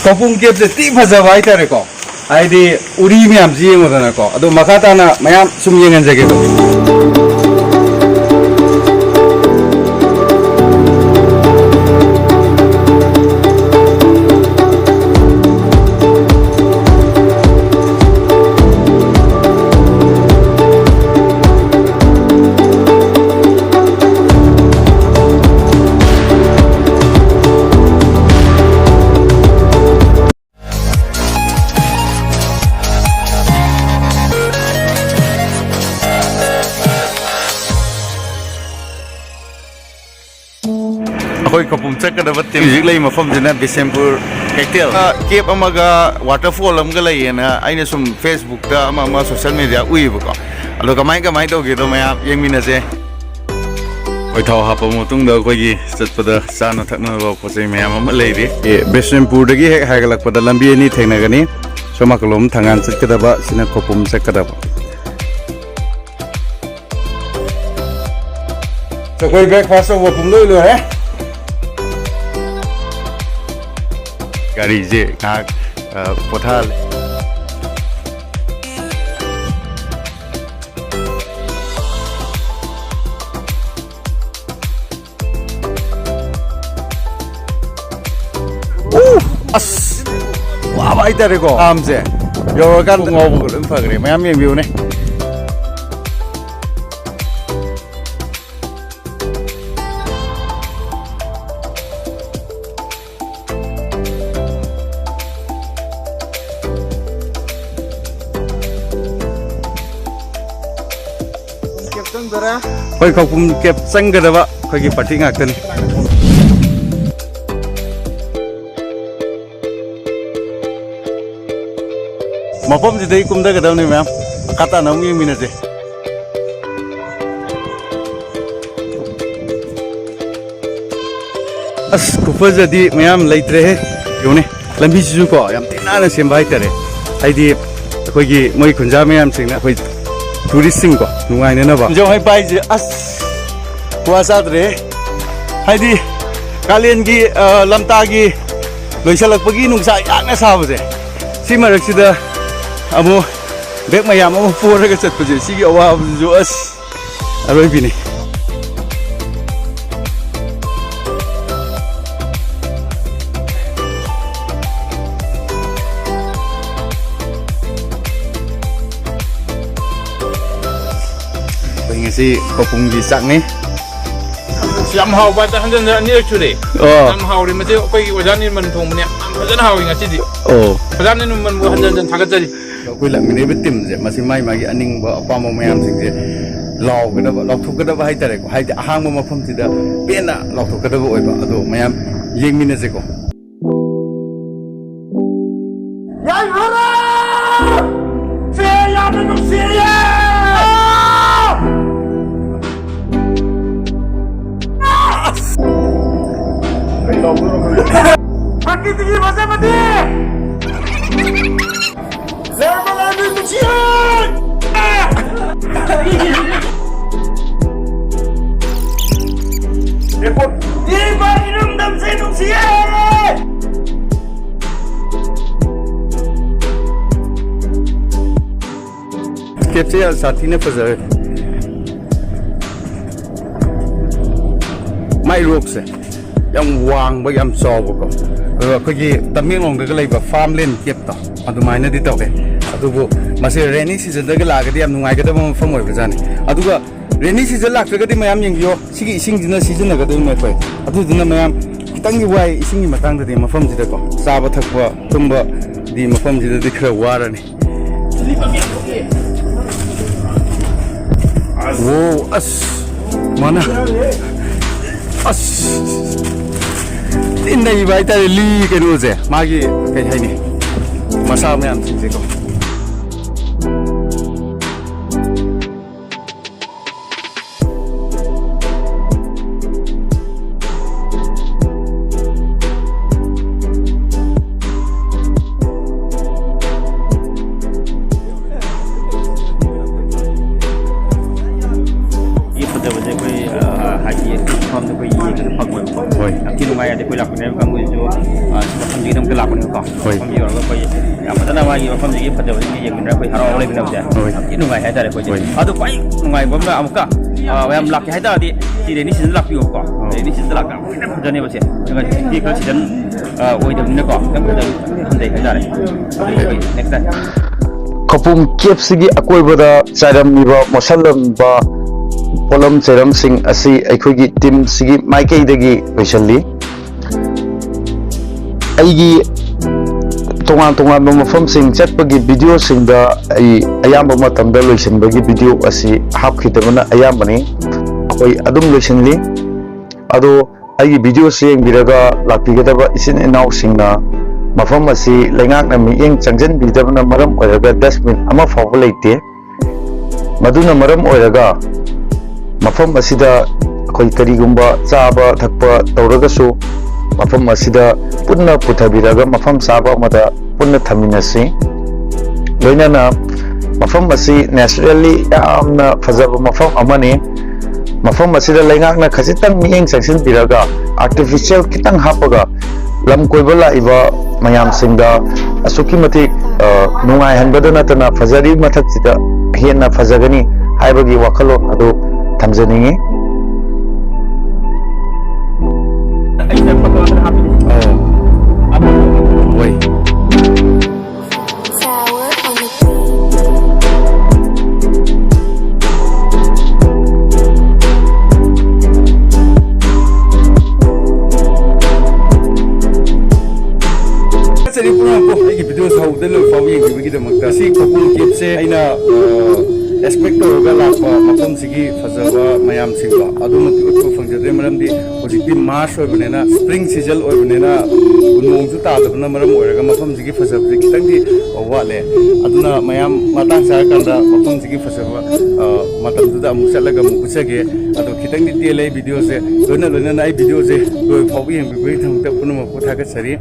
Kopung kep se ti phaja bai tare ko ai di uri myam ji ngodana ko adu makata na mayam sum yengan jage ko Koi kapum cek kada batim jik lagi mafam jena Bisempur Kektil kep amaga waterfall amga lagi na aina sum Facebook ta ama social media ui buka alo kamai to gitu maya yang mina se koi thau hapa mutung da koi gi chatpada sana thakna ba posai maya ama lei ri Bisempur dagi hek hagalak pada lambi ni thengna gani soma kolom thangan chat kada ba sina kapum cek kada ba so koi breakfast over pum lo hai Gari je ngak pothal as wa bai tare ko am je yo kan ngob ko phagre mayam yeng view ne Koi kapum kep sang kada ba koi gi party ngak tani mapom ji dei kum da kada ni ma'am kata nam ngi mina je as kupa jadi ma'am laitre he yone lambi ju ko yam tina na sem bai tare ai di koi gi moi khunja ma'am sing na koi tourist sing ko nungai ne na ba jo hai pai je as puasa dre hai di kalian gi lamta gi loisalak pagi nungsa yakna sabu je si marak sida amu bek mayam amu pura ga chat puje si gi awa jo as aroi bini si kopung gisak nih Siam hau baca hanjan ni actually. Siam hau ni macam koi wajan ni mentung punya. Wajan hau ingat sih. Wajan ni men hanjan thagat jadi. Koi lang ni betim je masih mai magi aning apa mau mayam sing je. Lau kada lau thuk kada hai tare ko hai ahang mo mafam sida pena lau thuk kada oi ba ado mayam yeng mina je ko. Yang hara! Saya dengan saya. Makin tinggi masa mati. Saya malah mencucian. Repot. Tiba minum dan saya mencucian. Kepse साथी ने फजाए mai lok se yang wang ba yam so ko ko gi tameng ong ga leiba farmland kep to adu mai na di to ke adu bu mase rainy season da ga la ga di yam nungai ga da mo phang oi ba jani adu ga rainy season lak ga di mayam yeng yo sigi ising dina season ga da me khoi adu dina mayam kitang gi wai ising gi matang da di mafam ji da ko sa ba thak ba tum ba di mafam ji da di khra war ni wo as mana as Inday ba ita li kenu je magi kai hai ni masa me am sing je ko ꯁꯤꯗ ꯂꯥꯛꯄꯅꯦꯕꯀꯣ ꯃꯐꯝ ꯌꯧꯔꯒ ꯑꯩꯈꯣꯏ ꯌꯥꯝ ꯐꯖꯅ ꯃꯥꯒꯤ ꯃꯐꯝꯁꯤꯒꯤ ꯐꯖꯕꯁꯤꯡ ꯌꯦꯡꯃꯤꯟꯅꯔꯒ ꯑꯩꯈꯣꯏ ꯍꯔꯥꯎ ꯂꯩꯃꯤꯟꯅꯕꯁꯦ ꯌꯥꯝ ꯊꯤ ꯅꯨꯡꯉꯥꯏ ꯍꯥꯏꯇꯥꯔꯦ ꯑꯩꯈꯣꯏꯁꯦ ꯑꯗꯣ ꯈ꯭ꯋꯥꯏ ꯅꯨꯡꯉꯥꯏꯕ ꯑꯃꯅ ꯑꯃꯨꯛꯀ ꯃꯌꯥꯝ ꯂꯥꯛꯀꯦ ꯍꯥꯏꯇꯥꯔꯗꯤ ꯁꯤ ꯔꯦꯅꯤ ꯁꯤꯖꯟ ꯂꯥꯛꯄꯤꯌꯣꯀꯣ ꯔꯦꯅꯤ ꯁꯤꯖꯟ ꯂꯥꯛꯄ ꯌꯥꯝ ꯐꯖꯅ ꯐꯖꯅꯦꯕꯁꯦ ꯍꯧꯖꯤꯛꯇꯤ ꯈꯔ ꯁꯤꯖꯟ ꯑꯣꯏꯗꯕꯅꯤꯅꯀꯣ ꯌꯥꯝ ꯐꯖꯕ ꯍꯟꯊꯩ ꯍꯥꯏꯇꯥꯔꯦ ꯑꯗꯨ ꯑꯩꯈꯣꯏ ꯅꯦꯛꯁ ꯇꯥꯏꯝ ꯈꯧꯄꯨꯝ ꯀꯦꯞꯁꯤꯒꯤ ꯑꯀꯣꯏꯕꯗ ꯆꯥꯏꯔꯝꯂꯤꯕ ꯃꯣꯠꯁꯜꯂꯝꯕ ꯄꯣꯠꯂꯝ ꯆꯩꯔꯝꯁꯤꯡ ꯑꯁꯤ ꯑꯩꯈꯣꯏꯒꯤ ꯇꯤꯝꯁꯤꯒꯤ ꯃꯥꯏꯀꯩꯗꯒꯤ ꯂꯣꯏꯁꯤꯜꯂꯤ ꯑꯩꯒꯤ तोान तोान मफमसिंग चटपगी वीडियोसिंगदा अयाम्ब मतमदा लोइसनबगी वीडियो असि हापखिदबना अयाम्बनी अखोई अदुम लोइसनली अदो अगी वीडियो से यंगिरगा लापिगदबा इसिन इनाउसिंगना मफम असि लैंगाकना मियेंग चंगजन बिदबना मरम ओइरगा डस्टबिन अमा फावबा लेते मदुना मरम ओइरगा मफम असिदा अखोई करिगुंबा चाबा थकपा तौरगसु मफम असिदा पुन्ना पुथबिरगा मफम साबा मदा पुन्ना थमिनसी लोइनाना मफम असि नेचुरली यामना फजब मफम अमनी मफम असिदा लैंगाकना खजितंग मियेंग सेक्शन बिरगा आर्टिफिशियल खितंग हापगा लम कोइबा लाइबा मयाम सिंगदा असुकी मति नुंगाई हनबदा नतना फजरी मथक्सिदा हेन्ना फजगनी हाइबगी वाखलो अदु थमजनिंगी एक्सपेक्ट तौरगा लापा मफमसिगी फजबा मयामसिंगो अदुमति उतु फंगजदे मरमदि होजिकि मार्च ओइबनेना स्प्रिंग सीजन ओइबनेना नोंजु तादबना मरम ओइरगा मफमसिगी फजबदे खितंगि वाले अदुना मयाम मातांग सा कंदा मफमसिगी फजबा मतमदुदा अमु चलगा मु उचगे अदु खितंगि तेले वीडियो से लोना लोना नाइ वीडियो से लोय फावबि हेंबिबि थंगता पुनम को थागा सरी